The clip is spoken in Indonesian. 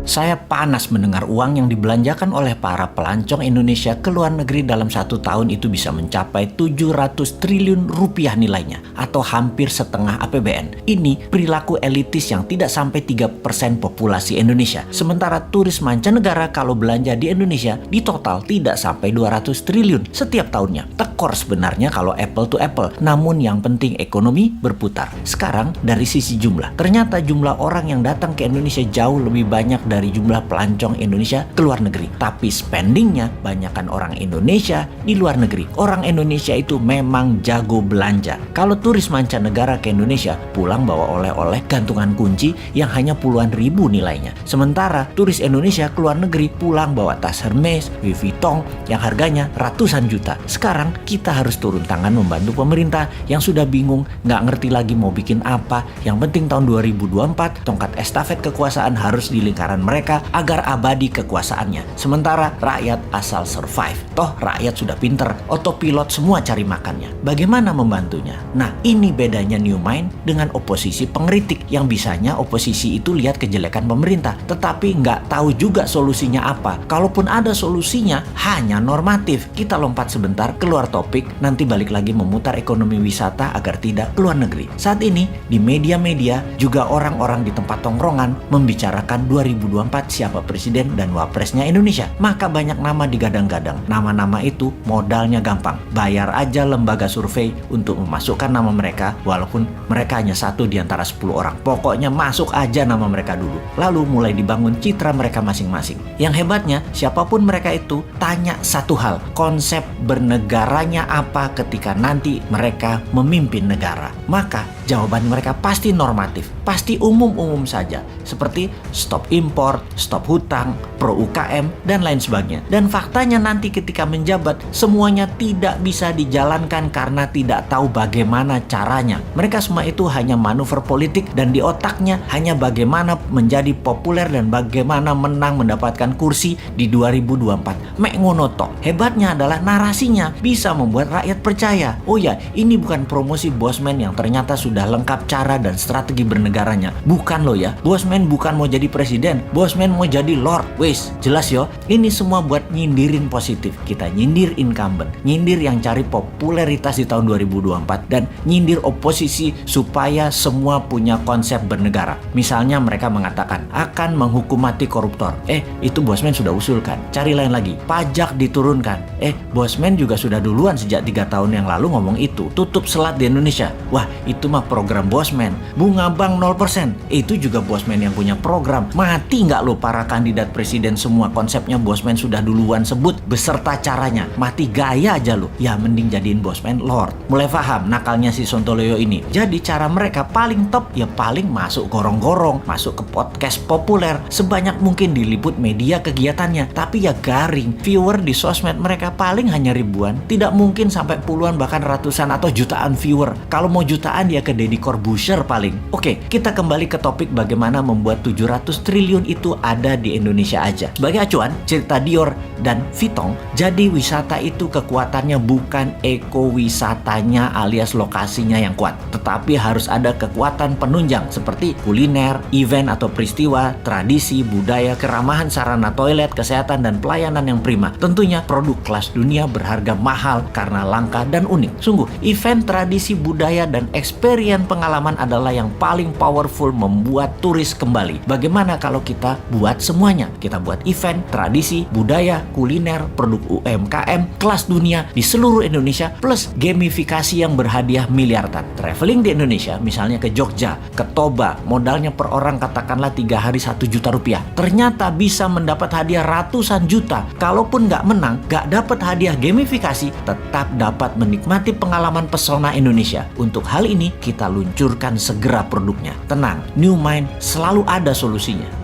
Saya panas mendengar uang yang dibelanjakan oleh para pelancong Indonesia ke luar negeri dalam 1 tahun itu bisa mencapai 700 triliun rupiah nilainya, atau hampir setengah APBN. Ini perilaku elitis yang tidak sampai 3% populasi Indonesia. Sementara turis mancanegara kalau belanja di Indonesia di total tidak sampai 200 triliun setiap tahunnya. Tekor sebenarnya kalau apple to apple, namun yang penting ekonomi berputar. Sekarang dari sisi jumlah, ternyata jumlah orang yang datang ke Indonesia jauh lebih banyak dari jumlah pelancong Indonesia ke luar negeri. Tapi spendingnya banyakkan orang Indonesia di luar negeri. Orang Indonesia itu memang jago belanja. Kalau turis mancanegara ke Indonesia pulang bawa oleh-oleh gantungan kunci yang hanya puluhan ribu nilainya. Sementara turis Indonesia ke luar negeri pulang bawa tas Hermes, Louis Vuitton yang harganya ratusan juta. Sekarang kita harus turun tangan membantu pemerintah yang sudah bingung, nggak ngerti lagi mau bikin apa. Yang penting tahun 2024 tongkat estafet kekuasaan harus di lingkaran mereka agar abadi kekuasaannya. Sementara rakyat asal survive. Toh rakyat sudah pinter, otopilot semua cari makannya. Bagaimana membantunya? Nah, ini bedanya New Mind dengan oposisi pengkritik yang bisanya oposisi itu lihat kejelekan pemerintah, tetapi nggak tahu juga solusinya apa. Kalaupun ada solusinya, hanya normatif. Kita lompat sebentar keluar topik, nanti balik lagi memutar ekonomi wisata agar tidak keluar negeri. Saat ini di media-media juga orang-orang di tempat tongkrongan membicarakan 2024 siapa presiden dan wapresnya Indonesia. Maka banyak nama digadang-gadang. Nama-nama itu modalnya gampang. Bayar aja lembaga survei untuk memasukkan nama mereka, walaupun mereka hanya 1 di antara 10 orang. Pokoknya masuk aja nama mereka dulu. Lalu mulai dibangun citra mereka masing-masing. Yang hebatnya, siapapun mereka itu, tanya satu hal. Konsep bernegaranya apa ketika nanti mereka memimpin negara? Maka jawaban mereka pasti normatif, pasti umum-umum saja, seperti stop import, stop hutang, pro UKM, dan lain sebagainya. Dan faktanya nanti ketika menjabat, semuanya tidak bisa dijalankan karena tidak tahu bagaimana caranya. Mereka semua itu hanya manuver politik dan di otaknya hanya bagaimana menjadi populer dan bagaimana menang mendapatkan kursi di 2024. Mek ngono tok. Hebatnya adalah narasinya bisa membuat rakyat percaya. Oh ya, ini bukan promosi Bosman yang ternyata sudah lengkap cara dan strategi bernegaranya. Bukan loh ya. Bosman bukan mau jadi presiden. Bosman mau jadi lord. Wes, jelas yo. Ini semua buat nyindirin positif. Kita nyindir incumbent, nyindir yang cari popularitas di tahun 2024 dan nyindir oposisi supaya semua punya konsep bernegara. Misalnya mereka mengatakan akan menghukum mati koruptor. Itu Bosman sudah usulkan. Cari lain lagi. Pajak diturunkan. Bosman juga sudah duluan sejak 3 tahun yang lalu ngomong itu. Tutup selat di Indonesia. Wah, itu mah program Bosman. Bunga bank 0%. Itu juga Bosman yang punya program. Mati nggak lo para kandidat presiden semua konsepnya Bosman sudah duluan sebut beserta caranya. Mati gaya aja lo. Ya mending jadiin Bosman lord. Mulai paham nakalnya si Sontoloyo ini. Jadi cara mereka paling top ya paling masuk gorong-gorong, masuk ke podcast populer, sebanyak mungkin diliput media kegiatannya. Tapi ya garing. Viewer di sosmed mereka paling hanya ribuan. Tidak mungkin sampai puluhan bahkan ratusan atau jutaan viewer. Kalau mau jutaan ya ke Deddy Corbuzier paling. Oke, kita kembali ke topik bagaimana membuat 700 triliun itu ada di Indonesia aja. Sebagai acuan, cerita Dior dan Vuitton, jadi wisata itu kekuatannya bukan ekowisatanya alias lokasinya yang kuat, tetapi harus ada kekuatan penunjang seperti kuliner, event atau peristiwa, tradisi, budaya, keramahan sarana toilet, kesehatan dan pelayanan yang prima. Tentunya produk kelas dunia berharga mahal karena langka dan unik. Sungguh, event, tradisi, budaya dan experience pengalaman adalah yang paling powerful membuat turis kembali. Bagaimana kalau kita buat semuanya? Kita buat event, tradisi, budaya, kuliner, produk UMKM, kelas dunia di seluruh Indonesia plus gamifikasi yang berhadiah miliaran. Traveling di Indonesia, misalnya ke Jogja, ke Toba, modalnya per orang katakanlah 3 hari 1 juta rupiah. Ternyata bisa mendapat hadiah ratusan juta. Kalaupun nggak menang, nggak dapat hadiah gamifikasi, tetap dapat menikmati pengalaman pesona Indonesia. Untuk hal ini, kita luncurkan segera produknya. Tenang, New Mind selalu ada solusinya.